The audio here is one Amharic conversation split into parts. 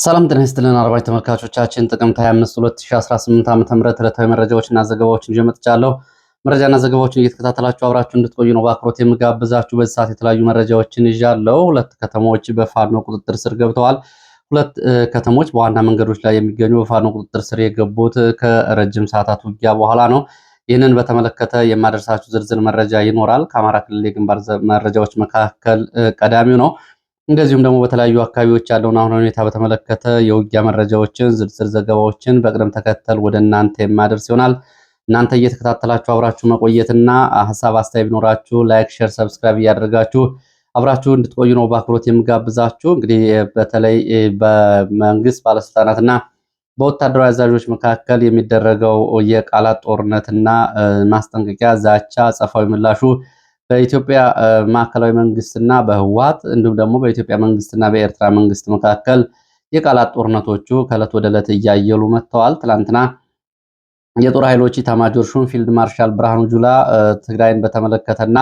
ሰላም ጤና ይስጥልን አድማጭ ተመልካቾቻችን ጥቅምት 25 2018 ዓ.ም ዕለታዊ መረጃዎችና ዘገባዎችን ይዤ መጥቻለሁ። መረጃና ዘገባዎችን እየተከታተላችሁ አብራችሁ እንድትቆዩ ነው በአክብሮት የምጋብዛችሁ። በዚህ ሰዓት የተለያዩ መረጃዎችን ይዣለሁ። ሁለት ከተሞች በፋኖ ቁጥጥር ስር ገብተዋል። ሁለት ከተሞች በዋና መንገዶች ላይ የሚገኙ በፋኖ ቁጥጥር ስር የገቡት ከረጅም ሰዓታት ውጊያ በኋላ ነው። ይህንን በተመለከተ የማደርሳችሁ ዝርዝር መረጃ ይኖራል። ከአማራ ክልል የግንባር መረጃዎች መካከል ቀዳሚው ነው። እንደዚሁም ደግሞ በተለያዩ አካባቢዎች ያለውን አሁን ሁኔታ በተመለከተ የውጊያ መረጃዎችን፣ ዝርዝር ዘገባዎችን በቅደም ተከተል ወደ እናንተ የማደርስ ይሆናል። እናንተ እየተከታተላችሁ አብራችሁ መቆየትና ሀሳብ አስተያየት ቢኖራችሁ ላይክ፣ ሼር፣ ሰብስክራይብ እያደረጋችሁ አብራችሁ እንድትቆዩ ነው በአክብሮት የምጋብዛችሁ። እንግዲህ በተለይ በመንግስት ባለስልጣናትና በወታደራዊ አዛዦች መካከል የሚደረገው የቃላት ጦርነትና ማስጠንቀቂያ፣ ዛቻ፣ አጸፋዊ ምላሹ በኢትዮጵያ ማዕከላዊ መንግስትና በህወሓት እንዲሁም ደግሞ በኢትዮጵያ መንግስትና በኤርትራ መንግስት መካከል የቃላት ጦርነቶቹ ከዕለት ወደ ዕለት እያየሉ መጥተዋል። ትላንትና የጦር ኃይሎች ኢታማጆር ሹም ፊልድ ማርሻል ብርሃኑ ጁላ ትግራይን በተመለከተና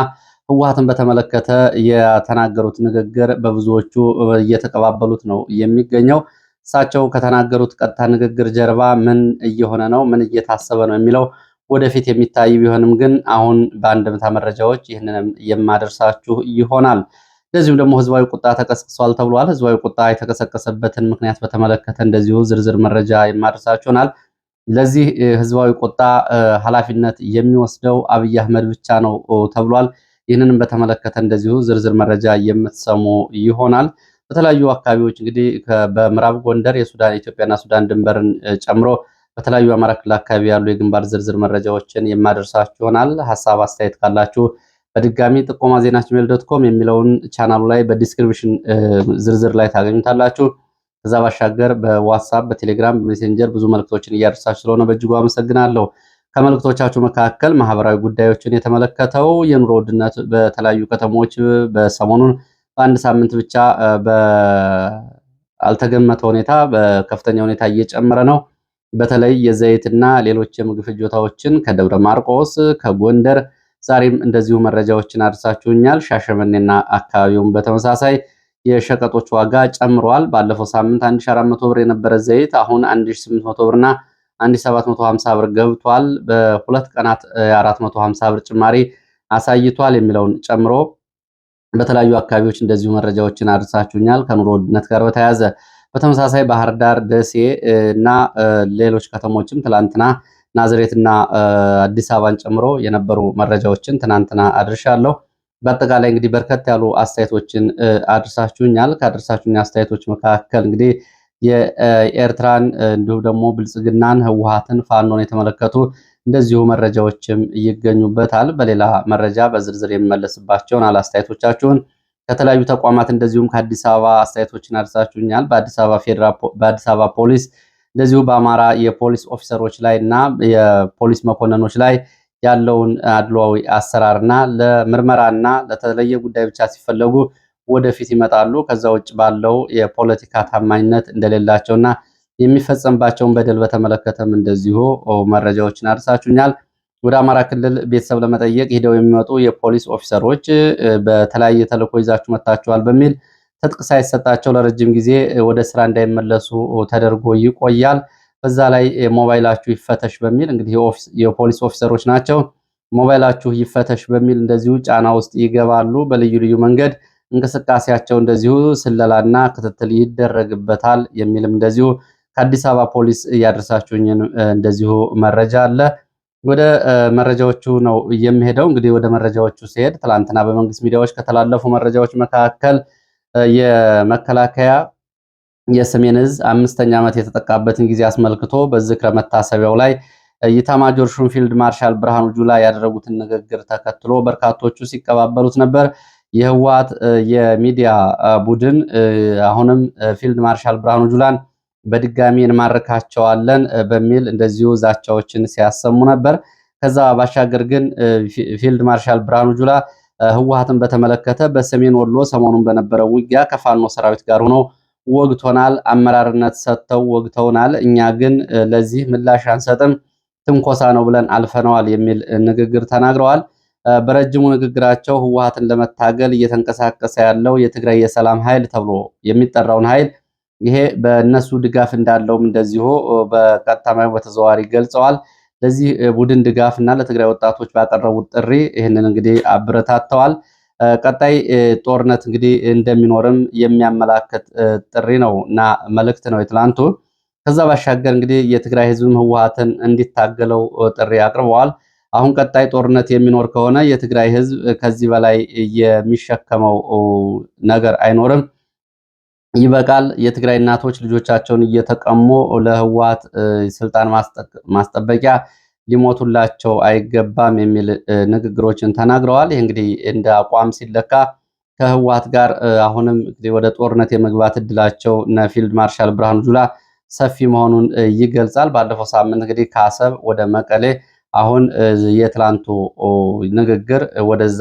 ህወሓትን በተመለከተ የተናገሩት ንግግር በብዙዎቹ እየተቀባበሉት ነው የሚገኘው። እሳቸው ከተናገሩት ቀጥታ ንግግር ጀርባ ምን እየሆነ ነው፣ ምን እየታሰበ ነው የሚለው ወደፊት የሚታይ ቢሆንም ግን አሁን በአንድምታ መረጃዎች ይህንንም የማደርሳችሁ ይሆናል። እንደዚሁም ደግሞ ህዝባዊ ቁጣ ተቀስቅሷል ተብሏል። ህዝባዊ ቁጣ የተቀሰቀሰበትን ምክንያት በተመለከተ እንደዚሁ ዝርዝር መረጃ የማደርሳችሁ ይሆናል። ለዚህ ህዝባዊ ቁጣ ኃላፊነት የሚወስደው አብይ አህመድ ብቻ ነው ተብሏል። ይህንንም በተመለከተ እንደዚሁ ዝርዝር መረጃ የምትሰሙ ይሆናል። በተለያዩ አካባቢዎች እንግዲህ በምዕራብ ጎንደር የኢትዮጵያና ሱዳን ድንበርን ጨምሮ በተለያዩ አማራ ክልል አካባቢ ያሉ የግንባር ዝርዝር መረጃዎችን የማደርሳችሁ ይሆናል። ሀሳብ አስተያየት ካላችሁ በድጋሚ ጥቆማ ዜና@gmail.com የሚለውን ቻናሉ ላይ በዲስክሪፕሽን ዝርዝር ላይ ታገኙታላችሁ። ከዛ ባሻገር በዋትስአፕ፣ በቴሌግራም፣ በሜሴንጀር ብዙ መልእክቶችን እያደረሳችሁ ስለሆነ በእጅጉ አመሰግናለሁ። ከመልእክቶቻችሁ መካከል ማህበራዊ ጉዳዮችን የተመለከተው የኑሮ ውድነት በተለያዩ ከተሞች በሰሞኑን በአንድ ሳምንት ብቻ በአልተገመተ ሁኔታ በከፍተኛ ሁኔታ እየጨመረ ነው። በተለይ የዘይትና ሌሎች የምግብ ፍጆታዎችን ከደብረ ማርቆስ ከጎንደር ዛሬም እንደዚሁ መረጃዎችን አድርሳችሁኛል። ሻሸመኔና አካባቢውን በተመሳሳይ የሸቀጦች ዋጋ ጨምሯል። ባለፈው ሳምንት 1400 ብር የነበረ ዘይት አሁን 1800 ብርና 1750 ብር ገብቷል። በሁለት ቀናት 450 ብር ጭማሪ አሳይቷል የሚለውን ጨምሮ በተለያዩ አካባቢዎች እንደዚሁ መረጃዎችን አድርሳችሁኛል ከኑሮ ውድነት ጋር በተያያዘ። በተመሳሳይ ባህር ዳር፣ ደሴ እና ሌሎች ከተሞችም ትላንትና ናዝሬትና አዲስ አበባን ጨምሮ የነበሩ መረጃዎችን ትናንትና አድርሻለሁ። በአጠቃላይ እንግዲህ በርከት ያሉ አስተያየቶችን አድርሳችሁኛል። ካደረሳችሁኝ አስተያየቶች መካከል እንግዲህ የኤርትራን እንዲሁም ደግሞ ብልጽግናን፣ ህወሓትን፣ ፋኖን የተመለከቱ እንደዚሁ መረጃዎችም ይገኙበታል። በሌላ መረጃ በዝርዝር የምመለስባቸውን አስተያየቶቻችሁን ከተለያዩ ተቋማት እንደዚሁም ከአዲስ አበባ አስተያየቶችን አድርሳችሁኛል። በአዲስ አበባ ፖሊስ እንደዚሁ በአማራ የፖሊስ ኦፊሰሮች ላይ እና የፖሊስ መኮንኖች ላይ ያለውን አድሏዊ አሰራርና ለምርመራና ለተለየ ጉዳይ ብቻ ሲፈለጉ ወደፊት ይመጣሉ፣ ከዛ ውጭ ባለው የፖለቲካ ታማኝነት እንደሌላቸውና የሚፈጸምባቸውን በደል በተመለከተም እንደዚሁ መረጃዎችን አድርሳችሁኛል። ወደ አማራ ክልል ቤተሰብ ለመጠየቅ ሄደው የሚመጡ የፖሊስ ኦፊሰሮች በተለያየ ተልዕኮ ይዛችሁ መጥታችኋል በሚል ትጥቅ ሳይሰጣቸው ለረጅም ጊዜ ወደ ስራ እንዳይመለሱ ተደርጎ ይቆያል። በዛ ላይ ሞባይላችሁ ይፈተሽ በሚል እንግዲህ የፖሊስ ኦፊሰሮች ናቸው። ሞባይላችሁ ይፈተሽ በሚል እንደዚሁ ጫና ውስጥ ይገባሉ። በልዩ ልዩ መንገድ እንቅስቃሴያቸው እንደዚሁ ስለላና ክትትል ይደረግበታል የሚልም እንደዚሁ ከአዲስ አበባ ፖሊስ እያደረሳችሁኝን እንደዚሁ መረጃ አለ። ወደ መረጃዎቹ ነው የሚሄደው። እንግዲህ ወደ መረጃዎቹ ሲሄድ ትላንትና በመንግስት ሚዲያዎች ከተላለፉ መረጃዎች መካከል የመከላከያ የሰሜን ዕዝ 5ኛ ዓመት የተጠቃበትን ጊዜ አስመልክቶ በዝክረ መታሰቢያው ላይ ኢታማጆር ሹም ፊልድ ማርሻል ብርሃኑ ጁላ ያደረጉትን ንግግር ተከትሎ በርካቶቹ ሲቀባበሉት ነበር። የህወሓት የሚዲያ ቡድን አሁንም ፊልድ ማርሻል ብርሃኑ ጁላን በድጋሚ እንማርካቸዋለን በሚል እንደዚሁ ዛቻዎችን ሲያሰሙ ነበር። ከዛ ባሻገር ግን ፊልድ ማርሻል ብርሃኑ ጁላ ህወሓትን በተመለከተ በሰሜን ወሎ ሰሞኑን በነበረው ውጊያ ከፋኖ ሰራዊት ጋር ሆነው ወግቶናል፣ አመራርነት ሰጥተው ወግተውናል፣ እኛ ግን ለዚህ ምላሽ አንሰጥም፣ ትንኮሳ ነው ብለን አልፈነዋል የሚል ንግግር ተናግረዋል። በረጅሙ ንግግራቸው ህወሓትን ለመታገል እየተንቀሳቀሰ ያለው የትግራይ የሰላም ኃይል ተብሎ የሚጠራውን ኃይል ይሄ በእነሱ ድጋፍ እንዳለውም እንደዚሁ በቀጥታ በተዘዋዋሪ ገልጸዋል። ለዚህ ቡድን ድጋፍ እና ለትግራይ ወጣቶች ባቀረቡት ጥሪ ይህንን እንግዲህ አበረታተዋል። ቀጣይ ጦርነት እንግዲህ እንደሚኖርም የሚያመላክት ጥሪ ነው እና መልእክት ነው የትላንቱ። ከዛ ባሻገር እንግዲህ የትግራይ ህዝብም ህወሓትን እንዲታገለው ጥሪ አቅርበዋል። አሁን ቀጣይ ጦርነት የሚኖር ከሆነ የትግራይ ህዝብ ከዚህ በላይ የሚሸከመው ነገር አይኖርም፣ ይበቃል። የትግራይ እናቶች ልጆቻቸውን እየተቀሙ ለህወሓት ስልጣን ማስጠበቂያ ሊሞቱላቸው አይገባም የሚል ንግግሮችን ተናግረዋል። ይህ እንግዲህ እንደ አቋም ሲለካ ከህወሓት ጋር አሁንም ወደ ጦርነት የመግባት እድላቸው እነ ፊልድ ማርሻል ብርሃኑ ጁላ ሰፊ መሆኑን ይገልጻል። ባለፈው ሳምንት እንግዲህ ከአሰብ ወደ መቀሌ፣ አሁን የትላንቱ ንግግር ወደዛ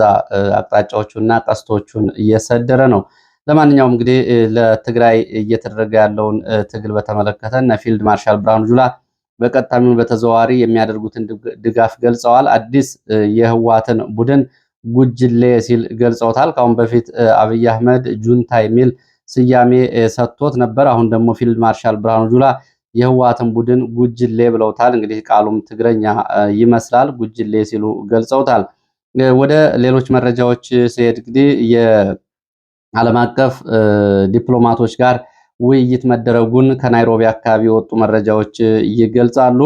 አቅጣጫዎቹና ቀስቶቹን እየሰደረ ነው። ለማንኛውም እንግዲህ ለትግራይ እየተደረገ ያለውን ትግል በተመለከተ እነ ፊልድ ማርሻል ብርሃኑ ጁላ በቀጥታም በተዘዋዋሪ የሚያደርጉትን ድጋፍ ገልጸዋል። አዲስ የህወሓትን ቡድን ጉጅሌ ሲል ገልጸውታል። ከአሁን በፊት አብይ አህመድ ጁንታ የሚል ስያሜ ሰጥቶት ነበር። አሁን ደግሞ ፊልድ ማርሻል ብርሃኑ ጁላ የህወሓትን ቡድን ጉጅሌ ብለውታል። እንግዲህ ቃሉም ትግረኛ ይመስላል፣ ጉጅሌ ሲሉ ገልጸውታል። ወደ ሌሎች መረጃዎች ሲሄድ እንግዲህ የዓለም አቀፍ ዲፕሎማቶች ጋር ውይይት መደረጉን ከናይሮቢ አካባቢ የወጡ መረጃዎች ይገልጻሉ።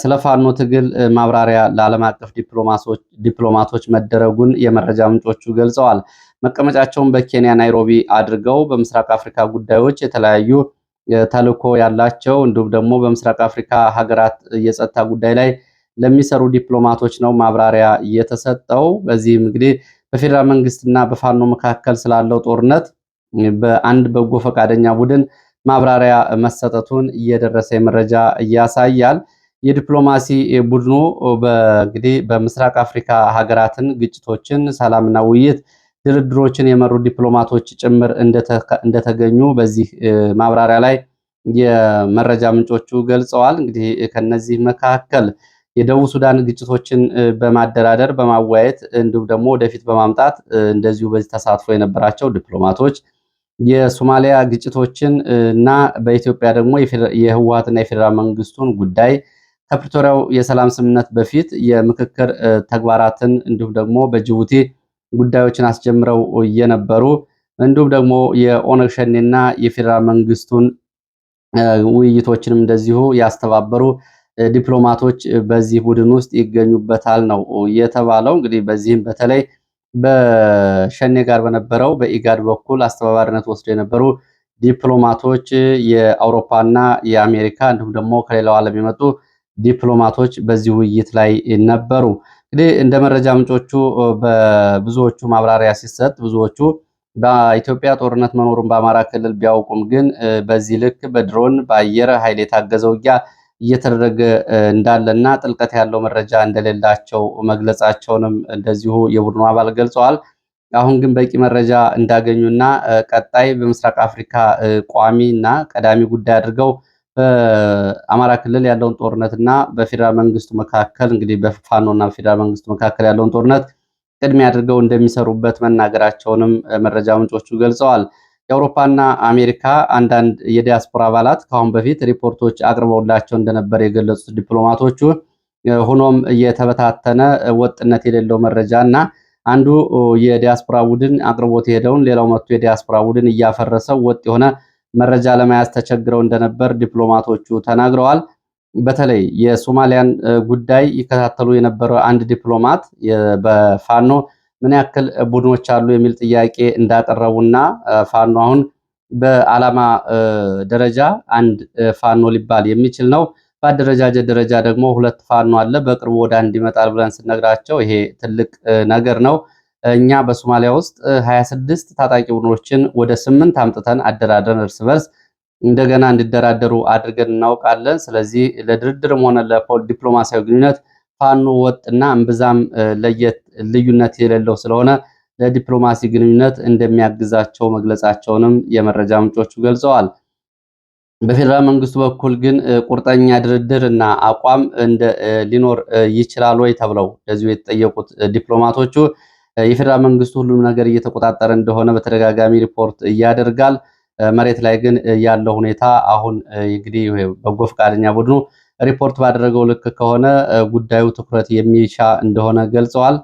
ስለ ፋኖ ትግል ማብራሪያ ለዓለም አቀፍ ዲፕሎማቶች መደረጉን የመረጃ ምንጮቹ ገልጸዋል። መቀመጫቸውን በኬንያ ናይሮቢ አድርገው በምስራቅ አፍሪካ ጉዳዮች የተለያዩ ተልዕኮ ያላቸው እንዲሁም ደግሞ በምስራቅ አፍሪካ ሀገራት የጸጥታ ጉዳይ ላይ ለሚሰሩ ዲፕሎማቶች ነው ማብራሪያ የተሰጠው። በዚህም እንግዲህ በፌዴራል መንግስትና በፋኖ መካከል ስላለው ጦርነት በአንድ በጎ ፈቃደኛ ቡድን ማብራሪያ መሰጠቱን እየደረሰ መረጃ ያሳያል። የዲፕሎማሲ ቡድኑ እንግዲህ በምስራቅ አፍሪካ ሀገራትን ግጭቶችን፣ ሰላምና ውይይት ድርድሮችን የመሩ ዲፕሎማቶች ጭምር እንደተገኙ በዚህ ማብራሪያ ላይ የመረጃ ምንጮቹ ገልጸዋል። እንግዲህ ከነዚህ መካከል የደቡብ ሱዳን ግጭቶችን በማደራደር በማወያየት እንዲሁም ደግሞ ወደፊት በማምጣት እንደዚሁ በዚህ ተሳትፎ የነበራቸው ዲፕሎማቶች፣ የሶማሊያ ግጭቶችን እና በኢትዮጵያ ደግሞ የህወሓትና የፌዴራል መንግስቱን ጉዳይ ከፕሪቶሪያው የሰላም ስምምነት በፊት የምክክር ተግባራትን እንዲሁም ደግሞ በጅቡቲ ጉዳዮችን አስጀምረው የነበሩ እንዲሁም ደግሞ የኦነግ ሸኔና የፌዴራል መንግስቱን ውይይቶችንም እንደዚሁ ያስተባበሩ ዲፕሎማቶች በዚህ ቡድን ውስጥ ይገኙበታል ነው የተባለው። እንግዲህ በዚህም በተለይ በሸኔ ጋር በነበረው በኢጋድ በኩል አስተባባሪነት ወስዶ የነበሩ ዲፕሎማቶች የአውሮፓና የአሜሪካ እንዲሁም ደግሞ ከሌላው ዓለም የመጡ ዲፕሎማቶች በዚህ ውይይት ላይ ነበሩ። እንግዲህ እንደ መረጃ ምንጮቹ በብዙዎቹ ማብራሪያ ሲሰጥ ብዙዎቹ በኢትዮጵያ ጦርነት መኖሩን በአማራ ክልል ቢያውቁም ግን በዚህ ልክ በድሮን በአየር ኃይል የታገዘ ውጊያ እየተደረገ እንዳለና ጥልቀት ያለው መረጃ እንደሌላቸው መግለጻቸውንም እንደዚሁ የቡድኑ አባል ገልጸዋል። አሁን ግን በቂ መረጃ እንዳገኙና ቀጣይ በምስራቅ አፍሪካ ቋሚና ቀዳሚ ጉዳይ አድርገው በአማራ ክልል ያለውን ጦርነትና በፌዴራል መንግስቱ መካከል እንግዲህ በፋኖና በፌዴራል መንግስቱ መካከል ያለውን ጦርነት ቅድሚያ አድርገው እንደሚሰሩበት መናገራቸውንም መረጃ ምንጮቹ ገልጸዋል። የአውሮፓና አሜሪካ አንዳንድ የዲያስፖራ አባላት ከአሁን በፊት ሪፖርቶች አቅርበውላቸው እንደነበር የገለጹት ዲፕሎማቶቹ፣ ሆኖም የተበታተነ ወጥነት የሌለው መረጃ እና አንዱ የዲያስፖራ ቡድን አቅርቦት የሄደውን ሌላው መጥቶ የዲያስፖራ ቡድን እያፈረሰው ወጥ የሆነ መረጃ ለመያዝ ተቸግረው እንደነበር ዲፕሎማቶቹ ተናግረዋል። በተለይ የሶማሊያን ጉዳይ ይከታተሉ የነበረው አንድ ዲፕሎማት በፋኖ ምን ያክል ቡድኖች አሉ የሚል ጥያቄ እንዳቀረቡና ፋኖ አሁን በዓላማ ደረጃ አንድ ፋኖ ሊባል የሚችል ነው፣ በአደረጃጀት ደረጃ ደግሞ ሁለት ፋኖ አለ፣ በቅርቡ ወደ አንድ ይመጣል ብለን ስነግራቸው ይሄ ትልቅ ነገር ነው። እኛ በሶማሊያ ውስጥ 26 ታጣቂ ቡድኖችን ወደ 8 አምጥተን አደራድረን እርስ በርስ እንደገና እንዲደራደሩ አድርገን እናውቃለን። ስለዚህ ለድርድርም ሆነ ለዲፕሎማሲያዊ ግንኙነት ፋኖ ወጥና እምብዛም ልዩነት የሌለው ስለሆነ ለዲፕሎማሲ ግንኙነት እንደሚያግዛቸው መግለጻቸውንም የመረጃ ምንጮቹ ገልጸዋል። በፌዴራል መንግስቱ በኩል ግን ቁርጠኛ ድርድር እና አቋም ሊኖር ይችላል ወይ ተብለው እንደዚሁ የተጠየቁት ዲፕሎማቶቹ የፌዴራል መንግስቱ ሁሉም ነገር እየተቆጣጠረ እንደሆነ በተደጋጋሚ ሪፖርት ያደርጋል። መሬት ላይ ግን ያለው ሁኔታ አሁን እንግዲህ በጎ ፈቃደኛ ቡድኑ ሪፖርት ባደረገው ልክ ከሆነ ጉዳዩ ትኩረት የሚሻ እንደሆነ ገልጸዋል።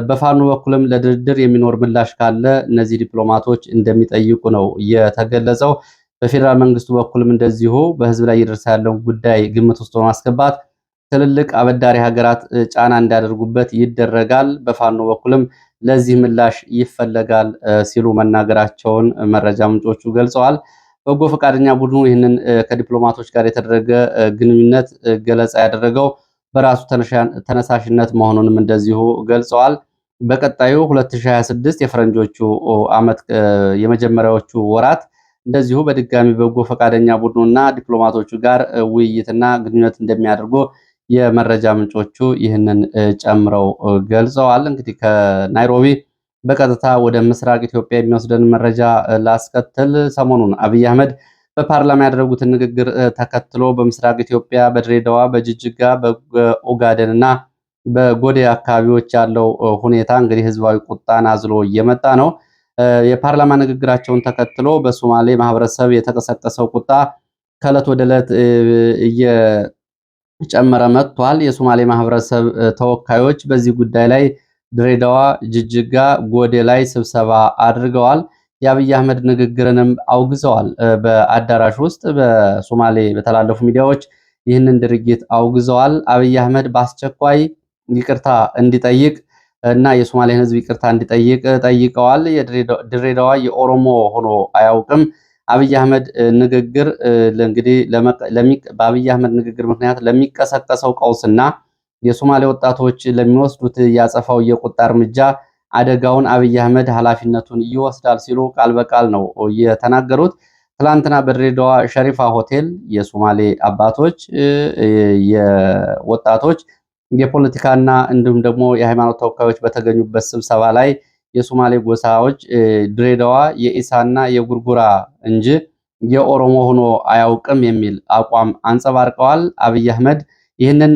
በፋኖ በኩልም ለድርድር የሚኖር ምላሽ ካለ እነዚህ ዲፕሎማቶች እንደሚጠይቁ ነው የተገለጸው። በፌዴራል መንግስቱ በኩልም እንደዚሁ በህዝብ ላይ እየደረሰ ያለውን ጉዳይ ግምት ውስጥ በማስገባት ትልልቅ አበዳሪ ሀገራት ጫና እንዲያደርጉበት ይደረጋል። በፋኖ በኩልም ለዚህ ምላሽ ይፈለጋል ሲሉ መናገራቸውን መረጃ ምንጮቹ ገልጸዋል። በጎ ፈቃደኛ ቡድኑ ይህንን ከዲፕሎማቶች ጋር የተደረገ ግንኙነት ገለጻ ያደረገው በራሱ ተነሳሽነት መሆኑንም እንደዚሁ ገልጸዋል። በቀጣዩ 2026 የፈረንጆቹ ዓመት የመጀመሪያዎቹ ወራት እንደዚሁ በድጋሚ በጎ ፈቃደኛ ቡድኑና ዲፕሎማቶቹ ጋር ውይይትና ግንኙነት እንደሚያደርጉ የመረጃ ምንጮቹ ይህንን ጨምረው ገልጸዋል። እንግዲህ ከናይሮቢ በቀጥታ ወደ ምስራቅ ኢትዮጵያ የሚወስደን መረጃ ላስከትል። ሰሞኑን አብይ አህመድ በፓርላማ ያደረጉትን ንግግር ተከትሎ በምስራቅ ኢትዮጵያ በድሬዳዋ፣ በጅጅጋ፣ በኦጋዴን እና በጎዴ አካባቢዎች ያለው ሁኔታ እንግዲህ ህዝባዊ ቁጣን አዝሎ እየመጣ ነው። የፓርላማ ንግግራቸውን ተከትሎ በሶማሌ ማህበረሰብ የተቀሰቀሰው ቁጣ ከዕለት ወደ ዕለት እየጨመረ መጥቷል። የሶማሌ ማህበረሰብ ተወካዮች በዚህ ጉዳይ ላይ ድሬዳዋ፣ ጅጅጋ፣ ጎዴ ላይ ስብሰባ አድርገዋል። የአብይ አህመድ ንግግርንም አውግዘዋል። በአዳራሽ ውስጥ በሶማሌ በተላለፉ ሚዲያዎች ይህንን ድርጊት አውግዘዋል። አብይ አህመድ በአስቸኳይ ይቅርታ እንዲጠይቅ እና የሶማሌን ህዝብ ይቅርታ እንዲጠይቅ ጠይቀዋል። ድሬዳዋ የኦሮሞ ሆኖ አያውቅም። አብይ አህመድ ንግግር እንግዲህ በአብይ አህመድ ንግግር ምክንያት ለሚቀሰቀሰው ቀውስና የሶማሌ ወጣቶች ለሚወስዱት ያጸፋው የቁጣ እርምጃ አደጋውን አብይ አህመድ ኃላፊነቱን ይወስዳል ሲሉ ቃል በቃል ነው የተናገሩት። ትላንትና በድሬዳዋ ሸሪፋ ሆቴል የሶማሌ አባቶች፣ የወጣቶች፣ የፖለቲካና እንዲሁም ደግሞ የሃይማኖት ተወካዮች በተገኙበት ስብሰባ ላይ የሶማሌ ጎሳዎች ድሬዳዋ የኢሳና የጉርጉራ እንጂ የኦሮሞ ሆኖ አያውቅም የሚል አቋም አንጸባርቀዋል። አብይ አህመድ ይህንን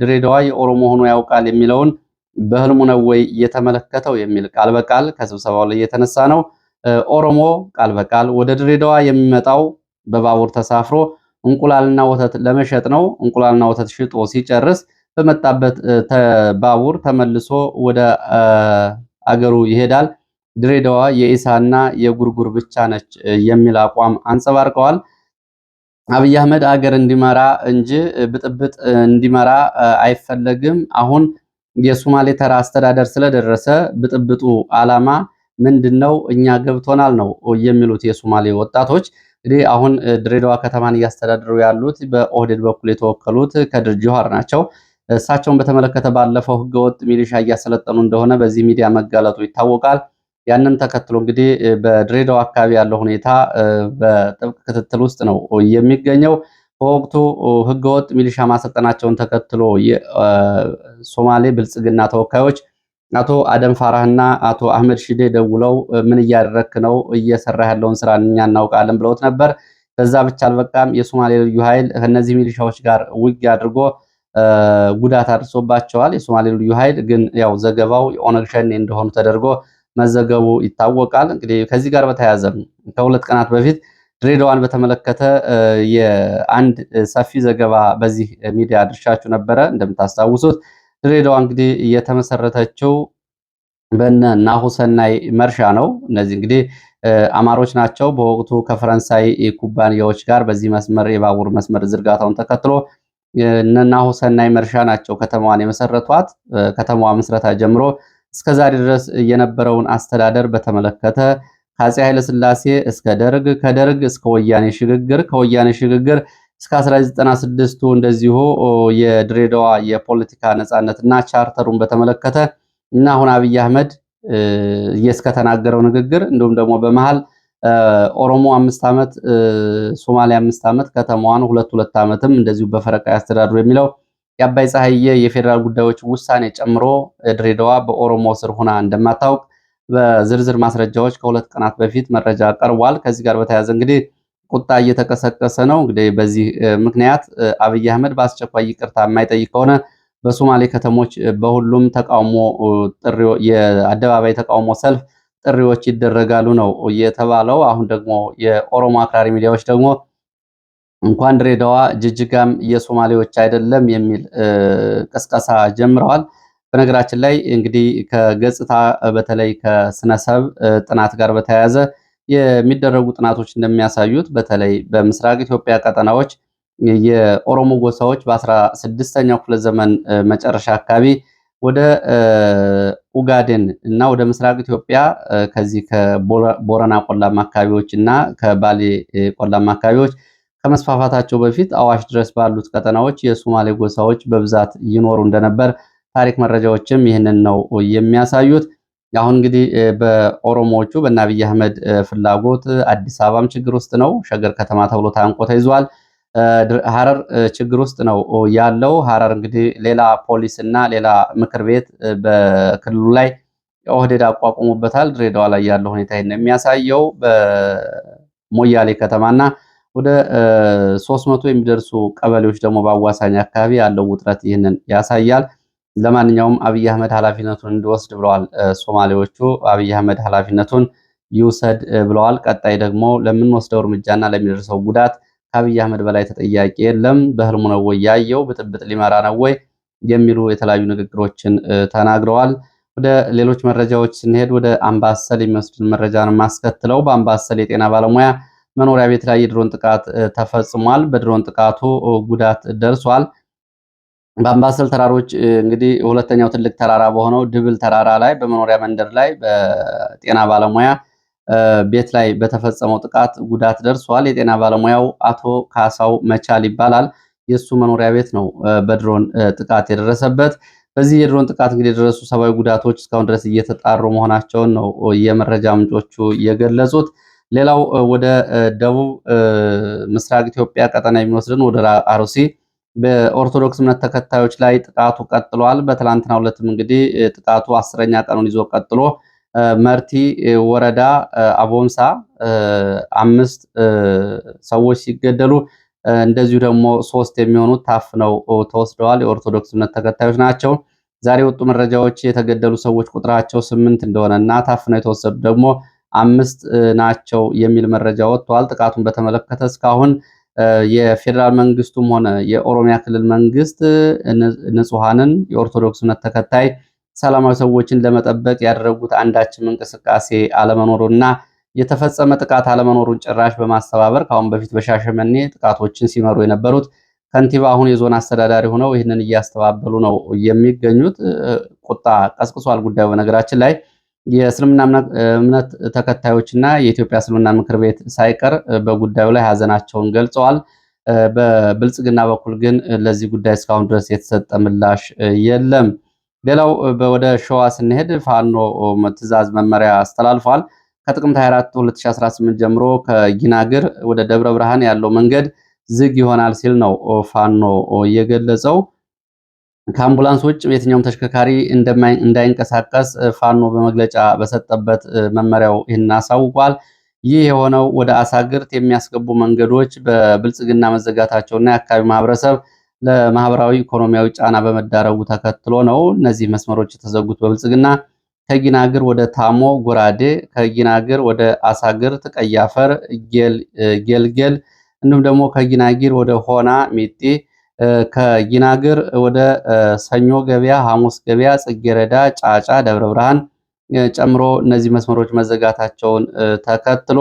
ድሬዳዋ የኦሮሞ ሆኖ ያውቃል የሚለውን በህልሙ ነው ወይ የተመለከተው የሚል ቃል በቃል ከስብሰባው ላይ የተነሳ ነው። ኦሮሞ ቃል በቃል ወደ ድሬዳዋ የሚመጣው በባቡር ተሳፍሮ እንቁላልና ወተት ለመሸጥ ነው። እንቁላልና ወተት ሽጦ ሲጨርስ በመጣበት ባቡር ተመልሶ ወደ አገሩ ይሄዳል። ድሬዳዋ የኢሳና የጉርጉር ብቻ ነች የሚል አቋም አንጸባርቀዋል። አብይ አህመድ አገር እንዲመራ እንጂ ብጥብጥ እንዲመራ አይፈለግም። አሁን የሶማሌ ተራ አስተዳደር ስለደረሰ ብጥብጡ ዓላማ ምንድነው? እኛ ገብቶናል ነው የሚሉት የሶማሌ ወጣቶች። እንግዲህ አሁን ድሬዳዋ ከተማን እያስተዳደሩ ያሉት በኦህዴድ በኩል የተወከሉት ከድር ጁሃር ናቸው። እሳቸውን በተመለከተ ባለፈው ህገወጥ ሚሊሻ እያሰለጠኑ እንደሆነ በዚህ ሚዲያ መጋለጡ ይታወቃል። ያንን ተከትሎ እንግዲህ በድሬዳዋ አካባቢ ያለው ሁኔታ በጥብቅ ክትትል ውስጥ ነው የሚገኘው። በወቅቱ ህገወጥ ሚሊሻ ማሰልጠናቸውን ተከትሎ የሶማሌ ብልጽግና ተወካዮች አቶ አደም ፋራህና አቶ አህመድ ሺዴ ደውለው ምን እያደረክ ነው? እየሰራ ያለውን ስራ እኛ እናውቃለን ብለውት ነበር። በዛ ብቻ አልበቃም። የሶማሌ ልዩ ኃይል ከነዚህ ሚሊሻዎች ጋር ውጊያ አድርጎ ጉዳት አድርሶባቸዋል። የሶማሌ ልዩ ኃይል ግን ያው ዘገባው የኦነግ ሸኔ እንደሆኑ ተደርጎ መዘገቡ ይታወቃል። እንግዲህ ከዚህ ጋር በተያያዘ ከሁለት ቀናት በፊት ድሬዳዋን በተመለከተ የአንድ ሰፊ ዘገባ በዚህ ሚዲያ አድርሻችሁ ነበረ። እንደምታስታውሱት ድሬዳዋ እንግዲህ የተመሰረተችው በነ ናሁሰናይ መርሻ ነው። እነዚህ እንግዲህ አማሮች ናቸው። በወቅቱ ከፈረንሳይ ኩባንያዎች ጋር በዚህ መስመር የባቡር መስመር ዝርጋታውን ተከትሎ እነ ናሁሰናይ መርሻ ናቸው ከተማዋን የመሰረቷት። ከተማዋ ምስረታ ጀምሮ እስከዛሬ ድረስ የነበረውን አስተዳደር በተመለከተ ከአፄ ኃይለሥላሴ እስከ ደርግ፣ ከደርግ እስከ ወያኔ ሽግግር፣ ከወያኔ ሽግግር እስከ 1996ቱ እንደዚሁ የድሬዳዋ የፖለቲካ ነፃነትና ቻርተሩን በተመለከተ እና አሁን አብይ አህመድ እስከተናገረው ንግግር እንዲሁም ደግሞ በመሃል ኦሮሞ 5 ዓመት ሶማሊያ 5 ዓመት ከተማዋን ሁለት ዓመትም እንደዚሁ በፈረቃ ያስተዳድሩ የሚለው የአባይ ፀሐዬ የፌዴራል ጉዳዮች ውሳኔ ጨምሮ ድሬዳዋ በኦሮሞ ስር ሆና እንደማታውቅ በዝርዝር ማስረጃዎች ከሁለት ቀናት በፊት መረጃ ቀርቧል። ከዚህ ጋር በተያያዘ እንግዲህ ቁጣ እየተቀሰቀሰ ነው። እንግዲህ በዚህ ምክንያት አብይ አህመድ በአስቸኳይ ይቅርታ የማይጠይቅ ከሆነ በሶማሌ ከተሞች በሁሉም ተቃውሞ ጥሪ የአደባባይ ተቃውሞ ሰልፍ ጥሪዎች ይደረጋሉ ነው የተባለው። አሁን ደግሞ የኦሮሞ አክራሪ ሚዲያዎች ደግሞ እንኳን ድሬዳዋ ጅጅጋም የሶማሌዎች አይደለም የሚል ቅስቀሳ ጀምረዋል። በነገራችን ላይ እንግዲህ ከገጽታ በተለይ ከስነሰብ ጥናት ጋር በተያያዘ የሚደረጉ ጥናቶች እንደሚያሳዩት በተለይ በምስራቅ ኢትዮጵያ ቀጠናዎች የኦሮሞ ጎሳዎች በ16ኛው ክፍለ ዘመን መጨረሻ አካባቢ ወደ ኡጋዴን እና ወደ ምስራቅ ኢትዮጵያ ከዚህ ከቦረና ቆላማ አካባቢዎች እና ከባሌ ቆላማ አካባቢዎች ከመስፋፋታቸው በፊት አዋሽ ድረስ ባሉት ቀጠናዎች የሶማሌ ጎሳዎች በብዛት ይኖሩ እንደነበር ታሪክ መረጃዎችም ይህንን ነው የሚያሳዩት። አሁን እንግዲህ በኦሮሞዎቹ በእነ አብይ አህመድ ፍላጎት አዲስ አበባም ችግር ውስጥ ነው። ሸገር ከተማ ተብሎ ታንቆ ተይዟል። ሐረር ችግር ውስጥ ነው ያለው። ሐረር እንግዲህ ሌላ ፖሊስ እና ሌላ ምክር ቤት በክልሉ ላይ ኦህዴድ አቋቁሞበታል። ድሬዳዋ ላይ ያለው ሁኔታ ይሄን የሚያሳየው በሞያሌ ከተማና ወደ 300 የሚደርሱ ቀበሌዎች ደግሞ በአዋሳኝ አካባቢ ያለው ውጥረት ይህንን ያሳያል። ለማንኛውም አብይ አህመድ ኃላፊነቱን እንዲወስድ ብለዋል ሶማሌዎቹ። አብይ አህመድ ኃላፊነቱን ይውሰድ ብለዋል። ቀጣይ ደግሞ ለምንወስደው እርምጃና ለሚደርሰው ጉዳት ከአብይ አህመድ በላይ ተጠያቂ የለም። በህልሙ ነው ወይ ያየው? ብጥብጥ ሊመራ ነው ወይ? የሚሉ የተለያዩ ንግግሮችን ተናግረዋል። ወደ ሌሎች መረጃዎች ስንሄድ ወደ አምባሰል የሚወስድን መረጃ ነው የማስከትለው። በአምባሰል የጤና ባለሙያ መኖሪያ ቤት ላይ የድሮን ጥቃት ተፈጽሟል። በድሮን ጥቃቱ ጉዳት ደርሷል። በአምባሰል ተራሮች እንግዲህ ሁለተኛው ትልቅ ተራራ በሆነው ድብል ተራራ ላይ በመኖሪያ መንደር ላይ በጤና ባለሙያ ቤት ላይ በተፈጸመው ጥቃት ጉዳት ደርሷል። የጤና ባለሙያው አቶ ካሳው መቻል ይባላል። የእሱ መኖሪያ ቤት ነው በድሮን ጥቃት የደረሰበት። በዚህ የድሮን ጥቃት እንግዲህ የደረሱ ሰብአዊ ጉዳቶች እስካሁን ድረስ እየተጣሩ መሆናቸውን ነው የመረጃ ምንጮቹ የገለጹት። ሌላው ወደ ደቡብ ምስራቅ ኢትዮጵያ ቀጠና የሚወስድን ወደ አርሲ በኦርቶዶክስ እምነት ተከታዮች ላይ ጥቃቱ ቀጥሏል። በትላንትናው ዕለትም እንግዲህ ጥቃቱ 10ኛ ቀኑን ይዞ ቀጥሎ መርቲ ወረዳ አቦምሳ 5 ሰዎች ሲገደሉ እንደዚሁ ደግሞ 3 የሚሆኑት ታፍነው ተወስደዋል። የኦርቶዶክስ እምነት ተከታዮች ናቸው። ዛሬ የወጡ መረጃዎች የተገደሉ ሰዎች ቁጥራቸው 8 እንደሆነና ታፍነው የተወሰዱ ደግሞ 5 ናቸው የሚል መረጃ ወጥቷል። ጥቃቱን በተመለከተ እስካሁን የፌዴራል መንግስቱም ሆነ የኦሮሚያ ክልል መንግስት ንጹሐንን የኦርቶዶክስ እምነት ተከታይ ሰላማዊ ሰዎችን ለመጠበቅ ያደረጉት አንዳችም እንቅስቃሴ አለመኖሩና የተፈጸመ ጥቃት አለመኖሩን ጭራሽ በማስተባበር ከአሁን በፊት በሻሸመኔ ጥቃቶችን ሲመሩ የነበሩት ከንቲባ አሁን የዞን አስተዳዳሪ ሆነው ይህንን እያስተባበሉ ነው የሚገኙት። ቁጣ ቀስቅሷል ጉዳዩ። በነገራችን ላይ የእስልምና እምነት ተከታዮችና የኢትዮጵያ እስልምና ምክር ቤት ሳይቀር በጉዳዩ ላይ ሀዘናቸውን ገልጸዋል። በብልጽግና በኩል ግን ለዚህ ጉዳይ እስካሁን ድረስ የተሰጠ ምላሽ የለም። ሌላው ወደ ሸዋ ስንሄድ ፋኖ ትዕዛዝ መመሪያ አስተላልፏል። ከጥቅምት 24 2018 ጀምሮ ከጊናግር ወደ ደብረ ብርሃን ያለው መንገድ ዝግ ይሆናል ሲል ነው ፋኖ የገለጸው። ከአምቡላንስ ውጭ የትኛውም ተሽከርካሪ እንዳይንቀሳቀስ ፋኖ በመግለጫ በሰጠበት መመሪያው ይህን አሳውቋል። ይህ የሆነው ወደ አሳግርት የሚያስገቡ መንገዶች በብልጽግና መዘጋታቸውና የአካባቢው ማህበረሰብ ለማህበራዊ ኢኮኖሚያዊ ጫና በመዳረጉ ተከትሎ ነው። እነዚህ መስመሮች የተዘጉት በብልጽግና ከጊናግር ወደ ታሞ ጎራዴ፣ ከጊናግር ወደ አሳግርት ቀያፈር፣ ጌልጌል እንዲሁም ደግሞ ከጊናጊር ወደ ሆና ሚጢ፣ ከጊናግር ወደ ሰኞ ገበያ፣ ሐሙስ ገበያ፣ ጽጌረዳ፣ ጫጫ፣ ደብረ ብርሃን ጨምሮ እነዚህ መስመሮች መዘጋታቸውን ተከትሎ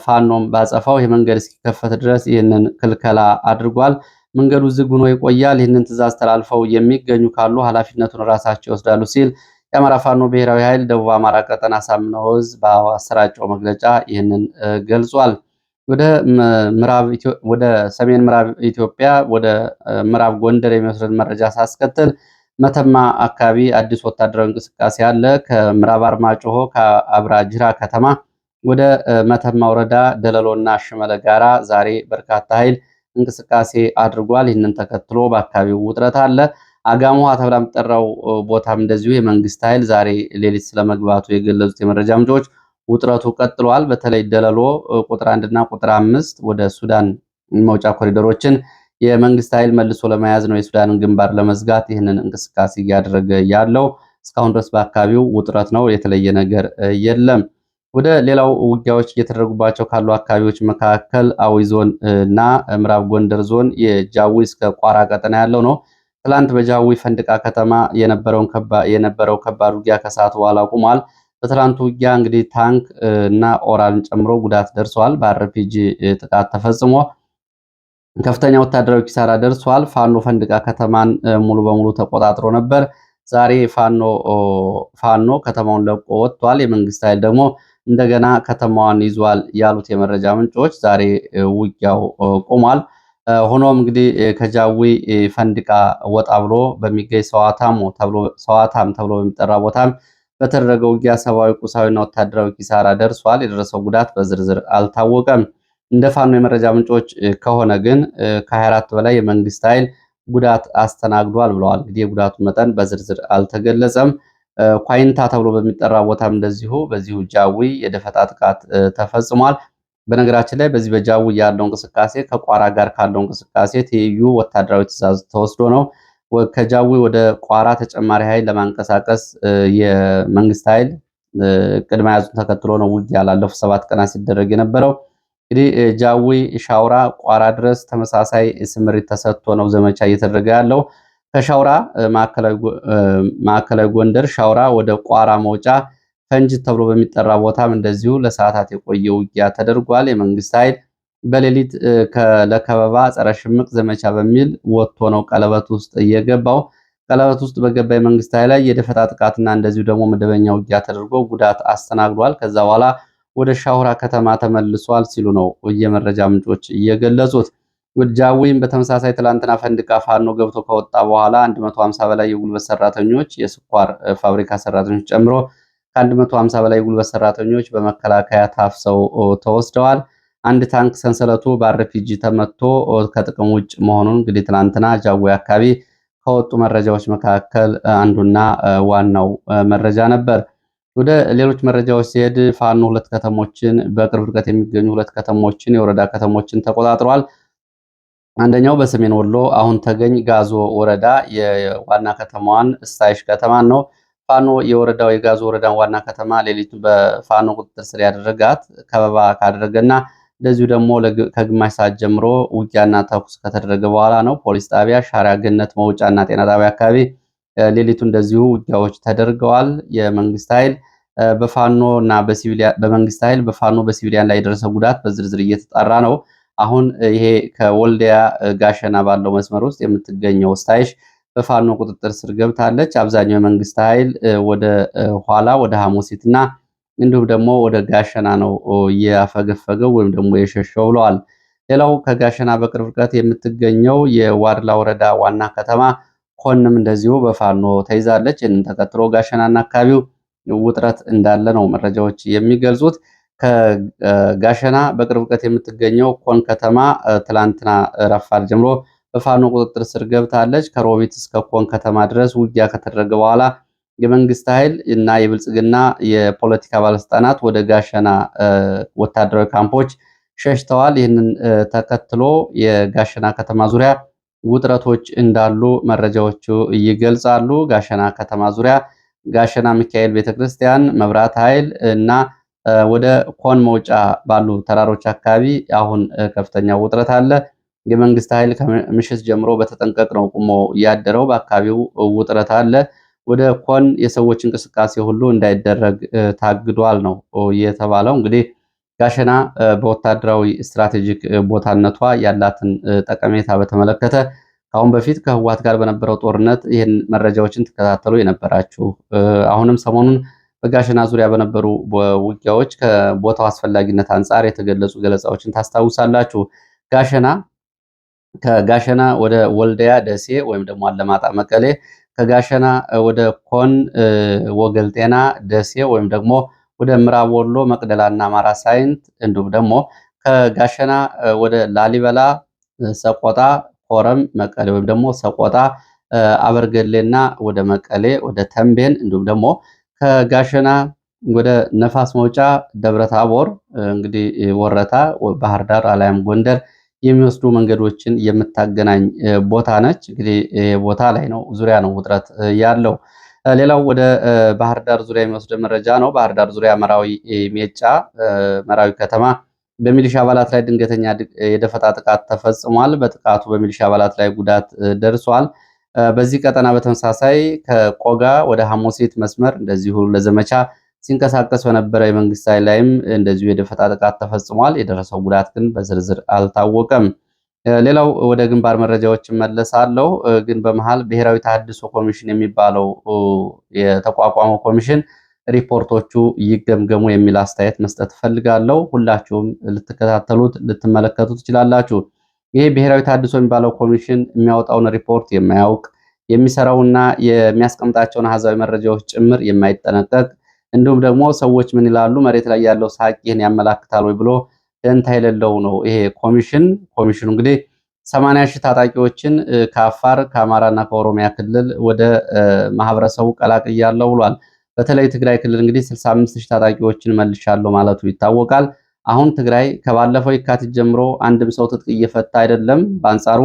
ፋኖም ባጸፋው ይህ መንገድ እስኪከፈት ድረስ ይህንን ክልከላ አድርጓል። መንገዱ ዝግ ሆኖ ይቆያል። ይህንን ትዕዛዝ ተላልፈው የሚገኙ ካሉ ኃላፊነቱን ራሳቸው ይወስዳሉ ሲል የአማራ ፋኖ ብሔራዊ ኃይል ደቡብ አማራ ቀጠና ሳምነው ዕዝ በአሰራጨው መግለጫ ይህንን ገልጿል። ወደ ሰሜን ምዕራብ ኢትዮጵያ ወደ ምዕራብ ጎንደር የሚወስድ መረጃ ሳስከትል መተማ አካባቢ አዲስ ወታደራዊ እንቅስቃሴ አለ። ከምዕራብ አርማጭሆ ከአብራጅራ ከተማ ወደ መተማ ወረዳ ደለሎና ሽመለ ጋራ ዛሬ በርካታ ኃይል እንቅስቃሴ አድርጓል። ይህንን ተከትሎ በአካባቢው ውጥረት አለ። አጋሞ ተብላ የምትጠራው ቦታም እንደዚሁ የመንግስት ኃይል ዛሬ ሌሊት ስለመግባቱ የገለጹት የመረጃ ምንጮች ውጥረቱ ቀጥሏል። በተለይ ደለሎ ቁጥር 1 እና ቁጥር 5 ወደ ሱዳን መውጫ ኮሪደሮችን የመንግስት ኃይል መልሶ ለመያዝ ነው፣ የሱዳንን ግንባር ለመዝጋት ይህንን እንቅስቃሴ እያደረገ ያለው። እስካሁን ድረስ በአካባቢው ውጥረት ነው፣ የተለየ ነገር የለም። ወደ ሌላው ውጊያዎች እየተደረጉባቸው ካሉ አካባቢዎች መካከል አዊ ዞን እና ምዕራብ ጎንደር ዞን የጃዊ እስከ ቋራ ቀጠና ያለው ነው። ትላንት በጃዊ ፈንድቃ ከተማ የነበረው ከባድ ውጊያ ከሰዓት በኋላ ቆሟል። በትላንቱ ውጊያ እንግዲህ ታንክ እና ኦራልን ጨምሮ ጉዳት ደርሷል። በአርፒጂ ጥቃት ተፈጽሞ ከፍተኛ ወታደራዊ ኪሳራ ደርሷል። ፋኖ ፈንድቃ ከተማን ሙሉ በሙሉ ተቆጣጥሮ ነበር። ዛሬ ፋኖ ከተማውን ለቆ ወጥቷል። የመንግስት ኃይል ደግሞ እንደገና ከተማዋን ይዟል ያሉት የመረጃ ምንጮች ዛሬ ውጊያው ቆሟል። ሆኖም እንግዲህ ከጃዊ ፈንድቃ ወጣ ብሎ በሚገኝ ሰዋታም ተብሎ በሚጠራ ቦታም በተደረገው ውጊያ ሰብአዊ፣ ቁሳዊና ወታደራዊ ኪሳራ ደርሷል። የደረሰው ጉዳት በዝርዝር አልታወቀም። እንደ ፋኖ የመረጃ ምንጮች ከሆነ ግን ከ24 በላይ የመንግስት ኃይል ጉዳት አስተናግዷል ብለዋል። እንግዲህ የጉዳቱ መጠን በዝርዝር አልተገለጸም። ኳይንታ ተብሎ በሚጠራ ቦታም እንደዚሁ በዚሁ ጃዊ የደፈጣ ጥቃት ተፈጽሟል። በነገራችን ላይ በዚህ በጃዊ ያለው እንቅስቃሴ ከቋራ ጋር ካለው እንቅስቃሴ ትይዩ ወታደራዊ ትዕዛዝ ተወስዶ ነው። ከጃዊ ወደ ቋራ ተጨማሪ ኃይል ለማንቀሳቀስ የመንግስት ኃይል ቅድመ ያዙን ተከትሎ ነው ውጊያ ላለፉት 7 ቀናት ሲደረግ የነበረው። እንግዲህ ጃዊ ሻውራ ቋራ ድረስ ተመሳሳይ ስምሪት ተሰጥቶ ነው ዘመቻ እየተደረገ ያለው። ከሻውራ ማዕከላዊ ጎንደር ሻውራ ወደ ቋራ መውጫ ፈንጅ ተብሎ በሚጠራ ቦታም እንደዚሁ ለሰዓታት የቆየ ውጊያ ተደርጓል። የመንግስት ኃይል በሌሊት ለከበባ ጸረ ሽምቅ ዘመቻ በሚል ወጥቶ ነው ቀለበት ውስጥ እየገባው። ቀለበት ውስጥ በገባ የመንግስት ኃይል ላይ የደፈጣ ጥቃትና እንደዚሁ ደግሞ መደበኛ ውጊያ ተደርጎ ጉዳት አስተናግዷል። ከዛ በኋላ ወደ ሻውራ ከተማ ተመልሷል ሲሉ ነው የመረጃ ምንጮች እየገለጹት። ጃዊም በተመሳሳይ ትላንትና ፈንድቃ ፋኖ ገብቶ ከወጣ በኋላ 150 በላይ የጉልበት ሰራተኞች የስኳር ፋብሪካ ሰራተኞች ጨምሮ ከ150 በላይ የጉልበት ሰራተኞች በመከላከያ ታፍሰው ተወስደዋል። አንድ ታንክ ሰንሰለቱ በአርፒጂ ተመቶ ከጥቅም ውጭ መሆኑን እንግዲህ ትላንትና ጃዊ አካባቢ ከወጡ መረጃዎች መካከል አንዱና ዋናው መረጃ ነበር። ወደ ሌሎች መረጃዎች ሲሄድ ፋኖ ሁለት ከተሞችን በቅርብ ርቀት የሚገኙ ሁለት ከተሞችን የወረዳ ከተሞችን ተቆጣጥሯል። አንደኛው በሰሜን ወሎ አሁን ተገኝ ጋዞ ወረዳ የዋና ከተማዋን ስታይሽ ከተማን ነው። ፋኖ የወረዳው የጋዞ ወረዳን ዋና ከተማ ሌሊቱን በፋኖ ቁጥጥር ስር ያደረጋት ከበባ ካደረገና እንደዚሁ ደግሞ ከግማሽ ሰዓት ጀምሮ ውጊያና ተኩስ ከተደረገ በኋላ ነው። ፖሊስ ጣቢያ፣ ሻሪያ ገነት መውጫና ጤና ጣቢያ አካባቢ ሌሊቱ እንደዚሁ ውጊያዎች ተደርገዋል። የመንግስት ኃይል በፋኖና በመንግስት ኃይል በፋኖ በሲቪሊያን ላይ የደረሰ ጉዳት በዝርዝር እየተጣራ ነው። አሁን ይሄ ከወልዲያ ጋሸና ባለው መስመር ውስጥ የምትገኘው ስታይሽ በፋኖ ቁጥጥር ስር ገብታለች። አብዛኛው የመንግስት ኃይል ወደ ኋላ ወደ ሐሙሲትና እንዲሁም ደግሞ ወደ ጋሸና ነው ያፈገፈገው ወይም ደግሞ የሸሸው ብለዋል። ሌላው ከጋሸና በቅርብ ርቀት የምትገኘው የዋድላ ወረዳ ዋና ከተማ ኮንም እንደዚሁ በፋኖ ተይዛለች። ይህንን ተከትሎ ጋሸናና አካባቢው ውጥረት እንዳለ ነው መረጃዎች የሚገልጹት። ከጋሸና በቅርብ ርቀት የምትገኘው ኮን ከተማ ትላንትና ረፋድ ጀምሮ በፋኖ ቁጥጥር ስር ገብታለች። ከሮቢት እስከ ኮን ከተማ ድረስ ውጊያ ከተደረገ በኋላ የመንግስት ኃይል እና የብልጽግና የፖለቲካ ባለስልጣናት ወደ ጋሸና ወታደራዊ ካምፖች ሸሽተዋል። ይህንን ተከትሎ የጋሸና ከተማ ዙሪያ ውጥረቶች እንዳሉ መረጃዎቹ ይገልጻሉ። ጋሸና ከተማ ዙሪያ ጋሸና ሚካኤል ቤተክርስቲያን፣ መብራት ኃይል እና ወደ ኮን መውጫ ባሉ ተራሮች አካባቢ አሁን ከፍተኛ ውጥረት አለ። የመንግስት ኃይል ከምሽት ጀምሮ በተጠንቀቅ ነው ቁሞ ያደረው። በአካባቢው ውጥረት አለ። ወደ ኮን የሰዎች እንቅስቃሴ ሁሉ እንዳይደረግ ታግዷል ነው የተባለው። እንግዲህ ጋሸና በወታደራዊ ስትራቴጂክ ቦታነቷ ያላትን ጠቀሜታ በተመለከተ ከአሁን በፊት ከህወሓት ጋር በነበረው ጦርነት ይህን መረጃዎችን ትከታተሉ የነበራችሁ አሁንም ሰሞኑን በጋሸና ዙሪያ በነበሩ ውጊያዎች ከቦታው አስፈላጊነት አንጻር የተገለጹ ገለጻዎችን ታስታውሳላችሁ። ከጋሸና ወደ ወልዲያ ደሴ ወይም ደግሞ አለማጣ መቀሌ፣ ከጋሸና ወደ ኮን ወገል ጤና ደሴ ወይም ደግሞ ወደ ምዕራብ ወሎ መቅደላና አማራ ሳይንት እንዲሁም ደግሞ ከጋሸና ወደ ላሊበላ ሰቆጣ ኮረም መቀሌ ወይም ደግሞ ሰቆጣ አበርገሌና ወደ መቀሌ ወደ ተንቤን እንዲሁም ደግሞ ከጋሸና ወደ ነፋስ መውጫ ደብረታቦር እንግዲህ ወረታ ባህር ዳር አላያም ጎንደር የሚወስዱ መንገዶችን የምታገናኝ ቦታ ነች። እንግዲህ ቦታ ላይ ነው ዙሪያ ነው ውጥረት ያለው። ሌላው ወደ ባህር ዳር ዙሪያ የሚወስድ መረጃ ነው። ባህር ዳር ዙሪያ መራዊ ሜጫ መራዊ ከተማ በሚሊሻ አባላት ላይ ድንገተኛ የደፈጣ ጥቃት ተፈጽሟል። በጥቃቱ በሚሊሻ አባላት ላይ ጉዳት ደርሷል። በዚህ ቀጠና በተመሳሳይ ከቆጋ ወደ ሐሙሲት መስመር እንደዚሁ ለዘመቻ ሲንቀሳቀስ በነበረ የመንግስት ኃይል ላይም እንደዚሁ የደፈጣ ጥቃት ተፈጽሟል። የደረሰው ጉዳት ግን በዝርዝር አልታወቀም። ሌላው ወደ ግንባር መረጃዎች እመለሳለሁ። ግን በመሃል ብሔራዊ ተሃድሶ ኮሚሽን የሚባለው የተቋቋመው ኮሚሽን ሪፖርቶቹ ይገምገሙ የሚል አስተያየት መስጠት እፈልጋለሁ። ሁላችሁም ልትከታተሉት ልትመለከቱ ትችላላችሁ። ይሄ ብሔራዊ ተሃድሶ የሚባለው ኮሚሽን የሚያወጣውን ሪፖርት የማያውቅ የሚሰራውና የሚያስቀምጣቸውን አሃዛዊ መረጃዎች ጭምር የማይጠነቀቅ እንዲሁም ደግሞ ሰዎች ምን ይላሉ መሬት ላይ ያለው ሳቅ ይህን ያመላክታል ወይ ብሎ ደንታ የሌለው ነው ይሄ ኮሚሽን። ኮሚሽኑ እንግዲህ 80 ሺህ ታጣቂዎችን ከአፋር ከአማራና ከኦሮሚያ ክልል ወደ ማህበረሰቡ ቀላቅያለሁ ብሏል። በተለይ ትግራይ ክልል እንግዲህ 65 ሺህ ታጣቂዎችን መልሻለሁ ማለቱ ይታወቃል። አሁን ትግራይ ከባለፈው የካቲት ጀምሮ አንድም ሰው ትጥቅ እየፈታ አይደለም። በአንጻሩ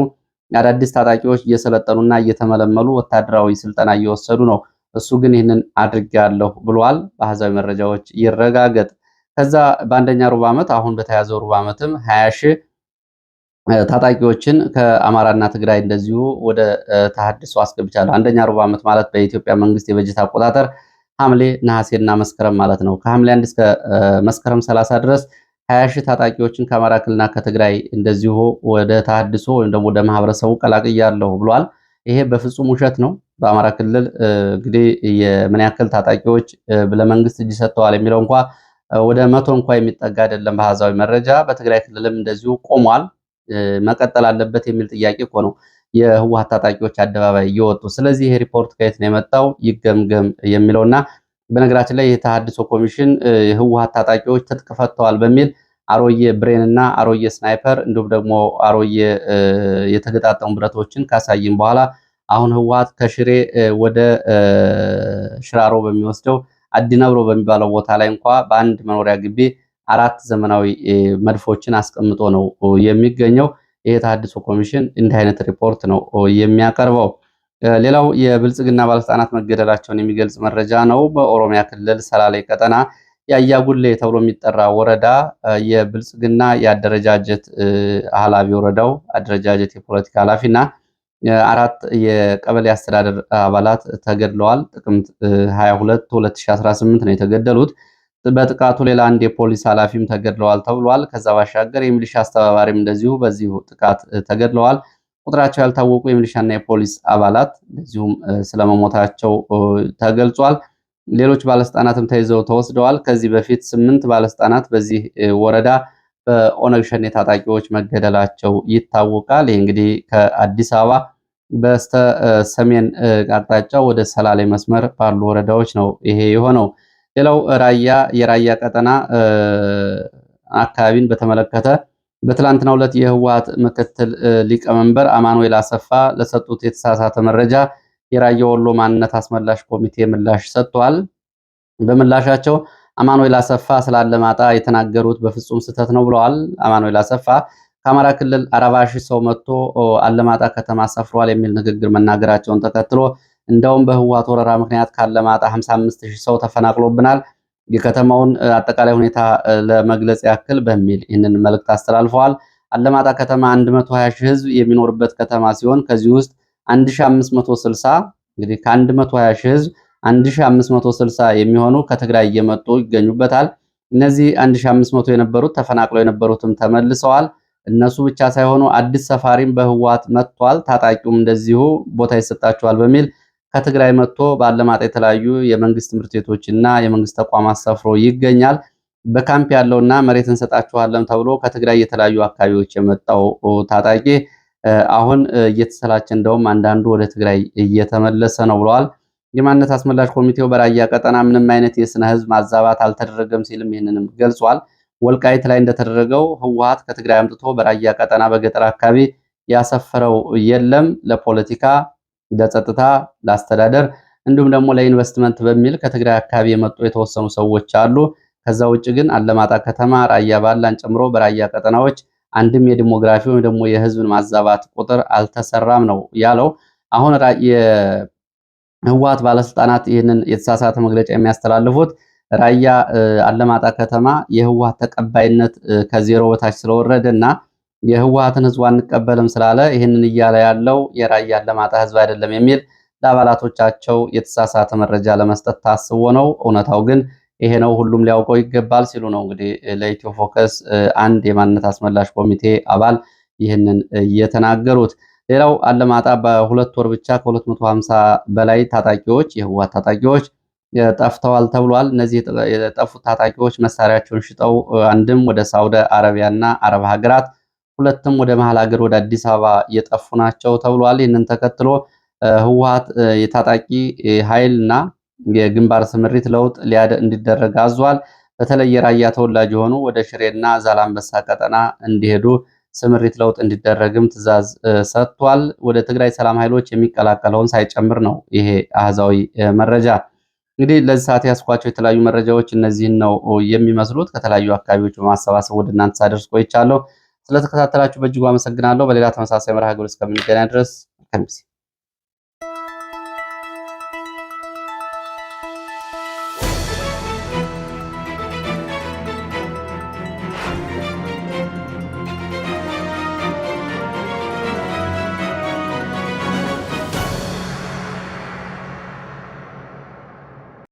አዳዲስ ታጣቂዎች እየሰለጠኑና እየተመለመሉ ወታደራዊ ስልጠና እየወሰዱ ነው። እሱ ግን ይህንን አድርጌያለሁ ብሏል። በአሃዛዊ መረጃዎች ይረጋገጥ። ከዛ በአንደኛ ሩብ ዓመት አሁን በተያዘው ሩብ ዓመትም 20 ሺህ ታጣቂዎችን ከአማራና ትግራይ እንደዚሁ ወደ ተሃድሶ አስገብቻለሁ። አንደኛ ሩብ ዓመት ማለት በኢትዮጵያ መንግስት የበጀት አቆጣጠር ሐምሌ፣ ነሐሴና መስከረም ማለት ነው። ከሐምሌ 1 እስከ መስከረም 30 ድረስ 20 ሺህ ታጣቂዎችን ከአማራ ክልልና ከትግራይ እንደዚሁ ወደ ተሃድሶ ወይም ደግሞ ወደ ማህበረሰቡ ቀላቅያለሁ ብሏል። ይሄ በፍጹም ውሸት ነው። በአማራ ክልል እንግዲህ የምን ያክል ታጣቂዎች ለመንግስት እጅ ሰጥተዋል የሚለው እንኳ ወደ 100 እንኳ የሚጠጋ አይደለም በአሃዛዊ መረጃ። በትግራይ ክልልም እንደዚሁ ቆሟል። መቀጠል አለበት የሚል ጥያቄ እኮ ነው የህወሓት ታጣቂዎች አደባባይ እየወጡ። ስለዚህ ይሄ ሪፖርት ከየት ነው የመጣው ይገምገም የሚለውና በነገራችን ላይ የተሃድሶ ኮሚሽን የህወሓት ታጣቂዎች ትጥቅ ፈተዋል በሚል አሮየ ብሬን እና አሮየ ስናይፐር እንዲሁም ደግሞ አሮየ የተገጣጠሙ ብረቶችን ካሳይም በኋላ አሁን ህወሓት ከሽሬ ወደ ሽራሮ በሚወስደው አዲነብሮ በሚባለው ቦታ ላይ እንኳ በአንድ መኖሪያ ግቢ 4 ዘመናዊ መድፎችን አስቀምጦ ነው የሚገኘው። ይሄ የተሃድሶ ኮሚሽን እንዲህ አይነት ሪፖርት ነው የሚያቀርበው። ሌላው የብልጽግና ባለስልጣናት መገደላቸውን የሚገልጽ መረጃ ነው። በኦሮሚያ ክልል ሰላሌ ቀጠና የአያጉሌ ተብሎ የሚጠራ ወረዳ የብልጽግና የአደረጃጀት ኃላፊ ወረዳው አደረጃጀት የፖለቲካ ኃላፊና 4 የቀበሌ አስተዳደር አባላት ተገድለዋል። ጥቅምት 22 2018 ነው የተገደሉት። በጥቃቱ ሌላ አንድ የፖሊስ ኃላፊም ተገድለዋል ተብሏል። ከዛ ባሻገር የሚሊሻ አስተባባሪም እንደዚሁ በዚሁ ጥቃት ተገድለዋል። ቁጥራቸው ያልታወቁ የሚሊሻና የፖሊስ አባላት እንደዚሁም ስለመሞታቸው ተገልጿል። ሌሎች ባለስልጣናትም ተይዘው ተወስደዋል። ከዚህ በፊት 8 ባለስልጣናት በዚህ ወረዳ በኦነግ ሸኔ ታጣቂዎች መገደላቸው ይታወቃል። ይህ እንግዲህ ከአዲስ አበባ በስተ ሰሜን አቅጣጫ ወደ ሰላሌ መስመር ባሉ ወረዳዎች ነው ይሄ የሆነው። ሌላው የራያ ቀጠና አካባቢን በተመለከተ በትላንትናው ዕለት የህወሓት ምክትል ሊቀመንበር አማኑኤል አሰፋ ለሰጡት የተሳሳተ መረጃ የራያ ወሎ ማንነት አስመላሽ ኮሚቴ ምላሽ ሰጥቷል። በምላሻቸው አማኑኤል አሰፋ ስላለማጣ የተናገሩት በፍጹም ስህተት ነው ብለዋል። አማኑኤል አሰፋ ከአማራ ክልል 40 ሺህ ሰው መጥቶ አለማጣ ከተማ ሰፍሯል የሚል ንግግር መናገራቸውን ተከትሎ እንደውም በህወሓት ወረራ ምክንያት ካለማጣ 55 ሺህ ሰው ተፈናቅሎብናል፣ የከተማውን አጠቃላይ ሁኔታ ለመግለጽ ያክል በሚል ይህንን መልእክት አስተላልፈዋል። አለማጣ ከተማ 120 ሺህ ህዝብ የሚኖርበት ከተማ ሲሆን ከዚህ ውስጥ 1560 እንግዲህ ከ120 ሺህ ህዝብ 1560 የሚሆኑ ከትግራይ እየመጡ ይገኙበታል። እነዚህ 1500 የነበሩት ተፈናቅለው የነበሩትም ተመልሰዋል። እነሱ ብቻ ሳይሆኑ አዲስ ሰፋሪም በህወሓት መጥቷል። ታጣቂውም እንደዚሁ ቦታ ይሰጣቸዋል በሚል ከትግራይ መጥቶ ባለማጣ የተለያዩ የመንግስት ትምህርት ቤቶችና የመንግስት ተቋማት ሰፍሮ ይገኛል። በካምፕ ያለውና መሬት እንሰጣችኋለን ተብሎ ከትግራይ የተለያዩ አካባቢዎች የመጣው ታጣቂ አሁን እየተሰላቸ እንደውም አንዳንዱ ወደ ትግራይ እየተመለሰ ነው ብለዋል። የማንነት አስመላሽ ኮሚቴው በራያ ቀጠና ምንም አይነት የስነ ህዝብ ማዛባት አልተደረገም ሲልም ይህንንም ገልጿል። ወልቃይት ላይ እንደተደረገው ህወሓት ከትግራይ አምጥቶ በራያ ቀጠና በገጠር አካባቢ ያሰፈረው የለም። ለፖለቲካ፣ ለጸጥታ፣ ለአስተዳደር እንዲሁም ደግሞ ለኢንቨስትመንት በሚል ከትግራይ አካባቢ የመጡ የተወሰኑ ሰዎች አሉ። ከዛ ውጭ ግን አለማጣ ከተማ፣ ራያ ባላን ጨምሮ በራያ ቀጠናዎች አንድም የዲሞግራፊ ወይም ደግሞ የህዝብን ማዛባት ቁጥር አልተሰራም ነው ያለው። አሁን ህወሓት ባለስልጣናት ይህንን የተሳሳተ መግለጫ የሚያስተላልፉት ራያ አለማጣ ከተማ የህወሓት ተቀባይነት ከዜሮ በታች ስለወረደ እና የህወሓትን ህዝብ አንቀበልም ስላለ ይህንን እያለ ያለው የራያ አለማጣ ህዝብ አይደለም የሚል ለአባላቶቻቸው የተሳሳተ መረጃ ለመስጠት ታስቦ ነው። እውነታው ግን ይሄ ነው፣ ሁሉም ሊያውቀው ይገባል ሲሉ ነው እንግዲህ ለኢትዮ ፎከስ አንድ የማንነት አስመላሽ ኮሚቴ አባል ይህንን የተናገሩት። ሌላው አለማጣ በሁለት ወር ብቻ ከ250 በላይ ታጣቂዎች የህወሓት ታጣቂዎች ጠፍተዋል ተብሏል። እነዚህ የጠፉት ታጣቂዎች መሳሪያቸውን ሽጠው አንድም ወደ ሳውዲ አረቢያና አረብ ሀገራት፣ ሁለትም ወደ መሀል ሀገር ወደ አዲስ አበባ እየጠፉ ናቸው ተብሏል። ይህንን ተከትሎ ህወሓት የታጣቂ ኃይልና የግንባር ስምሪት ለውጥ እንዲደረግ አዟል። በተለይ የራያ ተወላጅ የሆኑ ወደ ሽሬና ዛላምበሳ ቀጠና እንዲሄዱ ስምሪት ለውጥ እንዲደረግም ትዕዛዝ ሰጥቷል። ወደ ትግራይ ሰላም ኃይሎች የሚቀላቀለውን ሳይጨምር ነው ይሄ አሃዛዊ መረጃ። እንግዲህ ለዚህ ሰዓት ያስኳቸው የተለያዩ መረጃዎች እነዚህን ነው የሚመስሉት። ከተለያዩ አካባቢዎች በማሰባሰብ ወደ እናንተ ሳደርስ ቆይቻለሁ። ስለተከታተላችሁ በእጅጉ አመሰግናለሁ። በሌላ ተመሳሳይ መርሃ ግብር እስከምንገናኝ ድረስ